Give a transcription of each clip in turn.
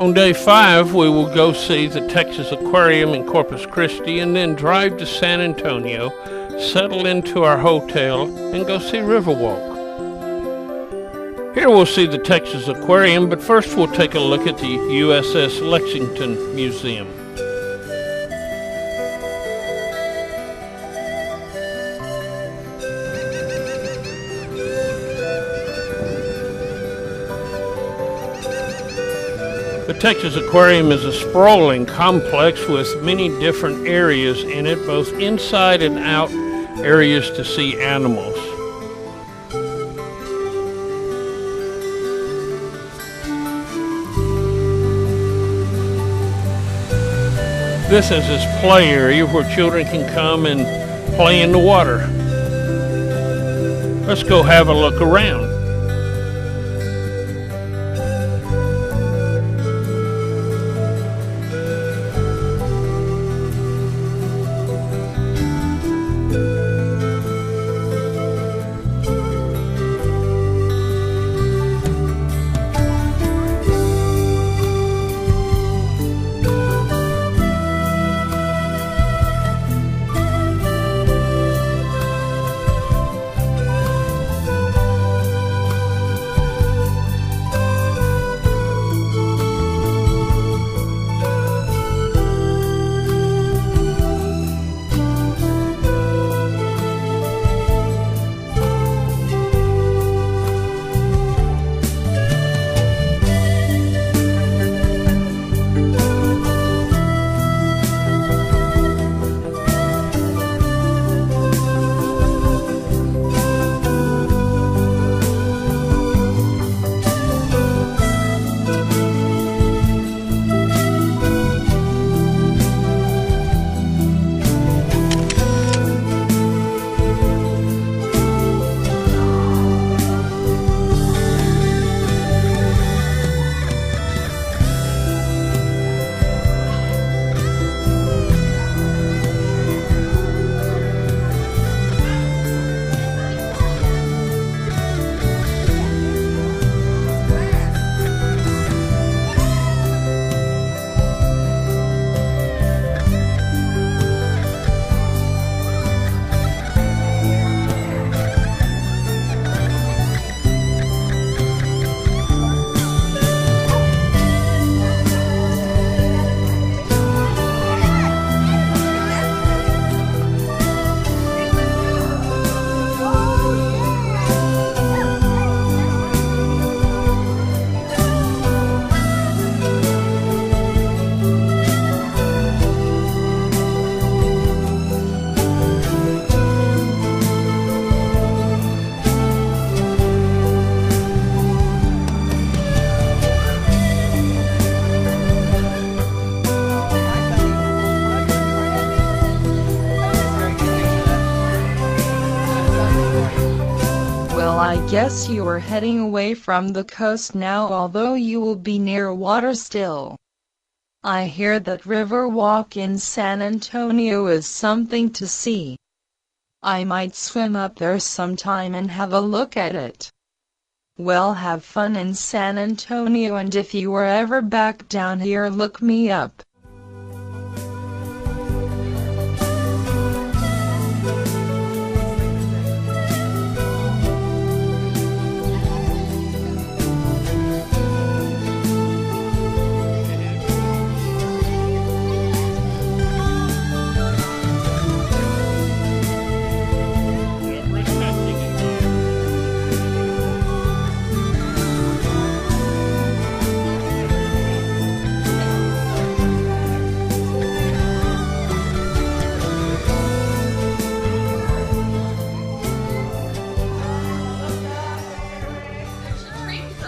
On day 5, we will go see the Texas Aquarium in Corpus Christi and then drive to San Antonio, settle into our hotel, and go see Riverwalk. Here we'll see the Texas Aquarium, but first we'll take a look at the USS Lexington Museum. The Texas Aquarium is a sprawling complex with many different areas in it, both inside and out areas to see animals. This is its play area where children can come and play in the water. Let's go have a look around. I guess you are heading away from the coast now, although you will be near water still. I hear that Riverwalk in San Antonio is something to see. I might swim up there sometime and have a look at it. Well, have fun in San Antonio, and if you are ever back down here, look me up.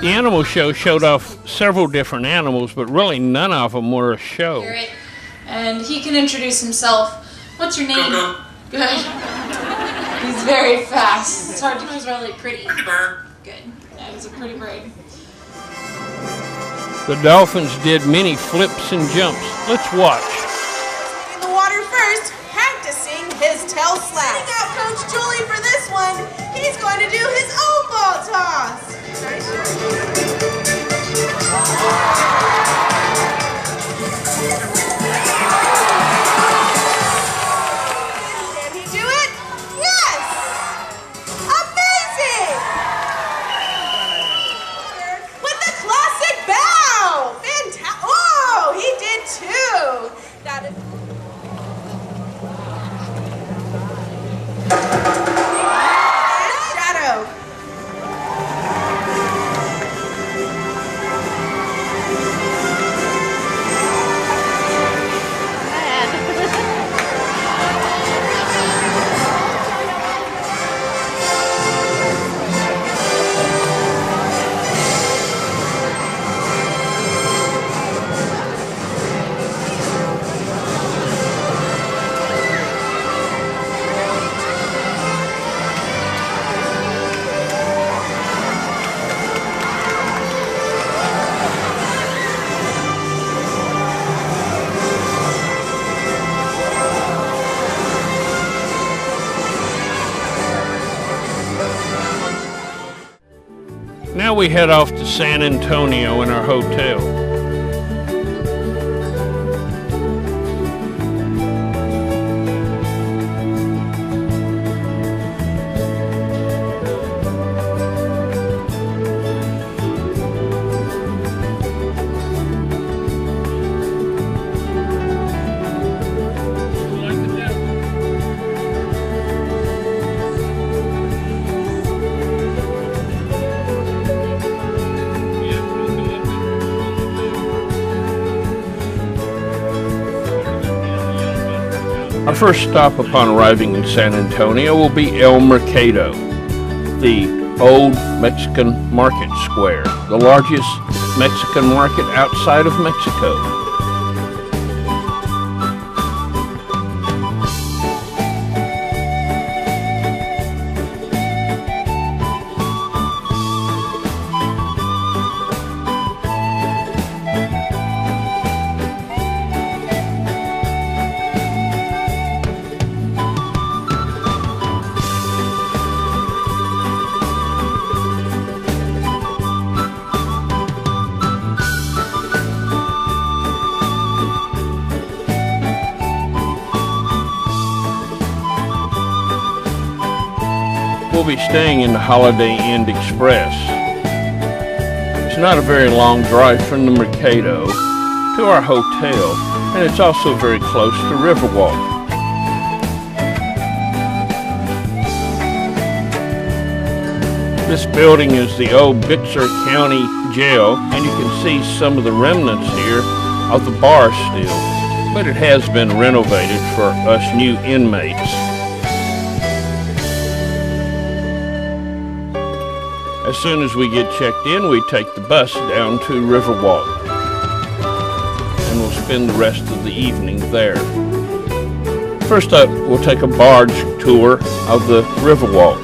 The animal show showed off several different animals, but really none of them were a show. And he can introduce himself. What's your name? Good. He's very fast. It's hard to. He's really pretty. Good. Yeah, he's a pretty bird. The dolphins did many flips and jumps. Let's watch. In the water first, practicing his tail slap. Sitting out Coach Julie for this one. He's going to do his own ball toss. we head off to San Antonio in our hotel. Our first stop upon arriving in San Antonio will be El Mercado, the old Mexican market square, the largest Mexican market outside of Mexico. We'll be staying in the Holiday Inn Express. It's not a very long drive from the Mercado to our hotel, and it's also very close to Riverwalk. This building is the old Bixar County Jail, and you can see some of the remnants here of the bar still, but it has been renovated for us new inmates. As soon as we get checked in, we take the bus down to Riverwalk, and we'll spend the rest of the evening there. First up, we'll take a barge tour of the Riverwalk.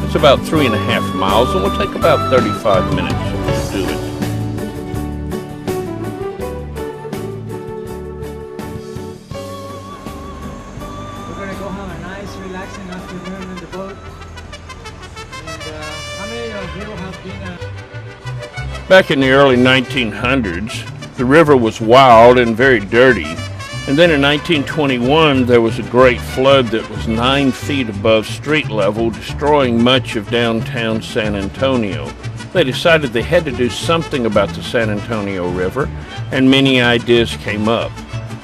It's about 3.5 miles, and will take about 35 minutes to do it. We're going to go have a nice, relaxing afternoon in the boat. How many of you have been Back in the early 1900s, the river was wild and very dirty. And then in 1921, there was a great flood that was 9 feet above street level, destroying much of downtown San Antonio. They decided they had to do something about the San Antonio River, and many ideas came up.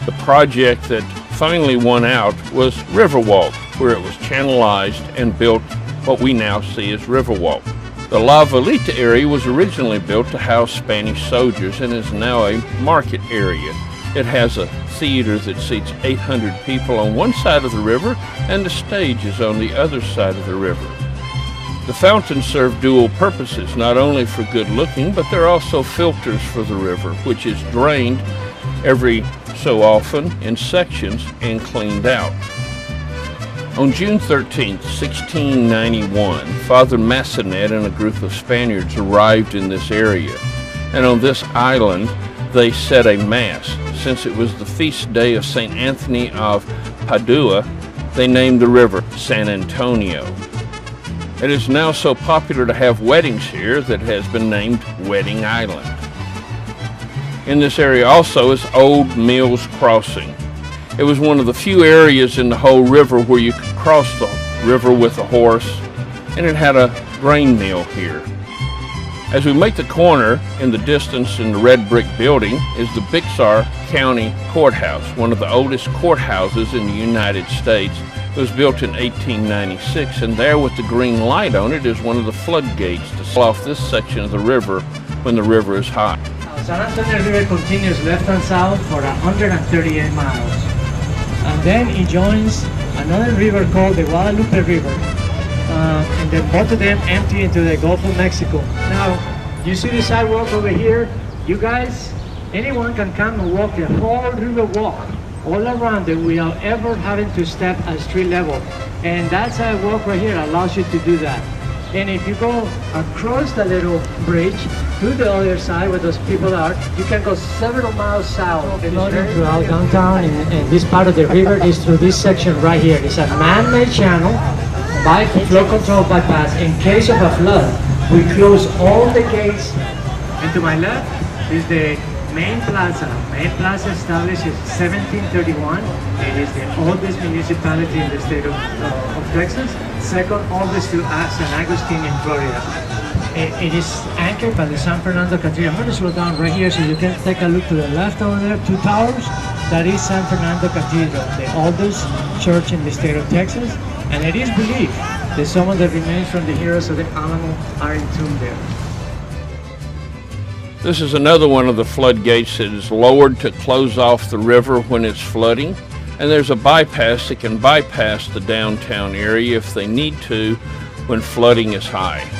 The project that finally won out was Riverwalk, where it was channelized and built what we now see as Riverwalk. The La Valita area was originally built to house Spanish soldiers and is now a market area. It has a theater that seats 800 people on one side of the river, and the stage is on the other side of the river. The fountains serve dual purposes, not only for good looking, but they're also filters for the river, which is drained every so often in sections and cleaned out. On June 13, 1691, Father Massanet and a group of Spaniards arrived in this area, and on this island they said a Mass. Since it was the feast day of St. Anthony of Padua, they named the river San Antonio. It is now so popular to have weddings here that it has been named Wedding Island. In this area also is Old Mills Crossing. It was one of the few areas in the whole river where you could cross the river with a horse, and it had a grain mill here. As we make the corner, in the distance in the red brick building is the Bixar County Courthouse, one of the oldest courthouses in the United States. It was built in 1896, and there with the green light on it is one of the floodgates to slough off this section of the river when the river is high. San Antonio River continues left and south for 138 miles. And then it joins another river called the Guadalupe River. And then both of them empty into the Gulf of Mexico. Now, you see the sidewalk over here? You guys, anyone can come and walk the whole river walk all around it without ever having to step at street level. And that sidewalk right here allows you to do that. And if you go across the little bridge to the other side where those people are, you can go several miles south. Flooding throughout downtown and this part of the river is through this section right here. It's a man-made channel by flow control bypass. In case of a flood, We close all the gates, and to my left is the main plaza. Main plaza established in 1731. It is the oldest municipality in the state of Texas, second oldest to San Agustin in Florida. It is anchored by the San Fernando Cathedral. I'm going to slow down right here so you can take a look to the left over there, 2 towers. That is San Fernando Cathedral, the oldest church in the state of Texas. And it is believed that some of the remains from the heroes of the Alamo are entombed there. This is another one of the floodgates that is lowered to close off the river when it's flooding. And there's a bypass that can bypass the downtown area if they need to when flooding is high.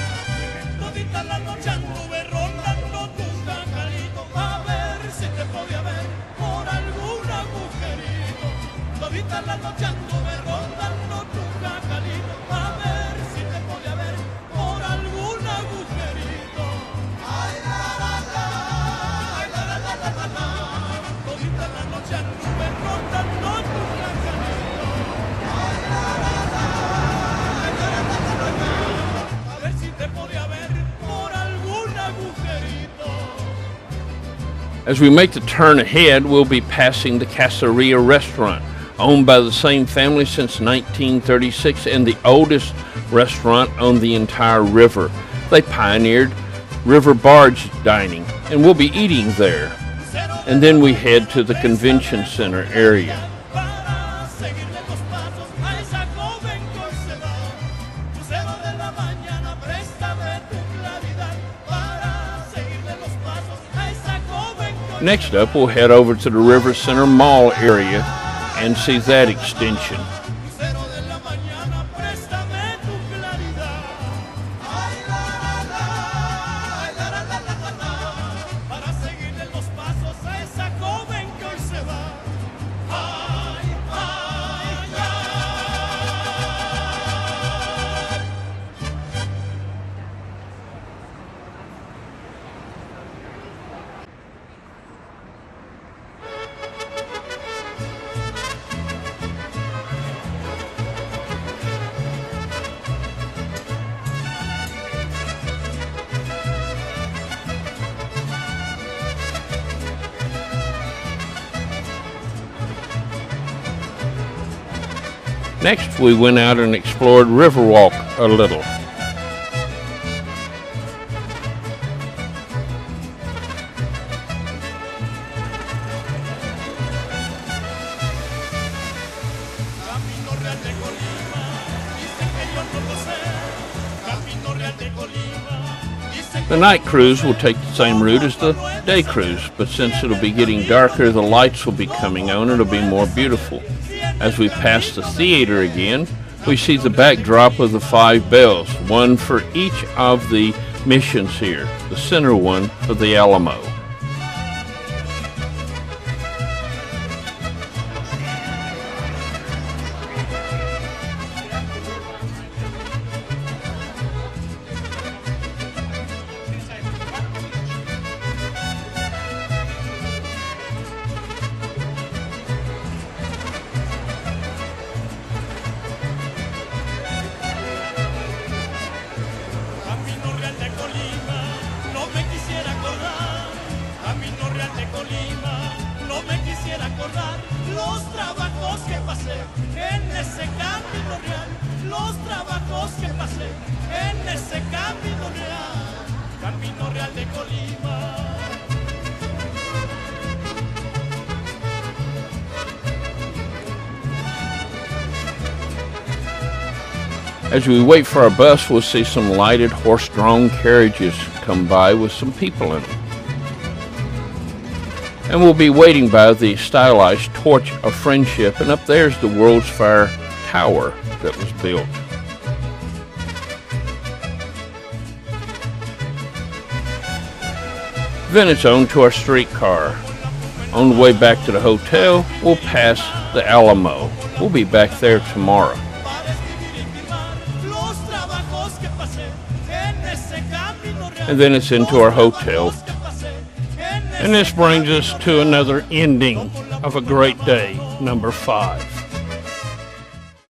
As we make the turn ahead, we'll be passing the Caceria restaurant, owned by the same family since 1936 and the oldest restaurant on the entire river. They pioneered river barge dining, and we'll be eating there. And then we head to the convention center area. Next up, we'll head over to the River Center Mall area and see that extension. Next, we went out and explored Riverwalk a little. The night cruise will take the same route as the day cruise, but since it'll be getting darker, the lights will be coming on and it'll be more beautiful. As we pass the theater again, we see the backdrop of the 5 bells, one for each of the missions here, the center one for the Alamo. As we wait for our bus, we'll see some lighted horse-drawn carriages come by with some people in them. And we'll be waiting by the stylized Torch of Friendship, and up there's the World's Fair Tower that was built. Then it's on to our streetcar. On the way back to the hotel, we'll pass the Alamo. We'll be back there tomorrow. And then it's into our hotel. And this brings us to another ending of a great day, number 5.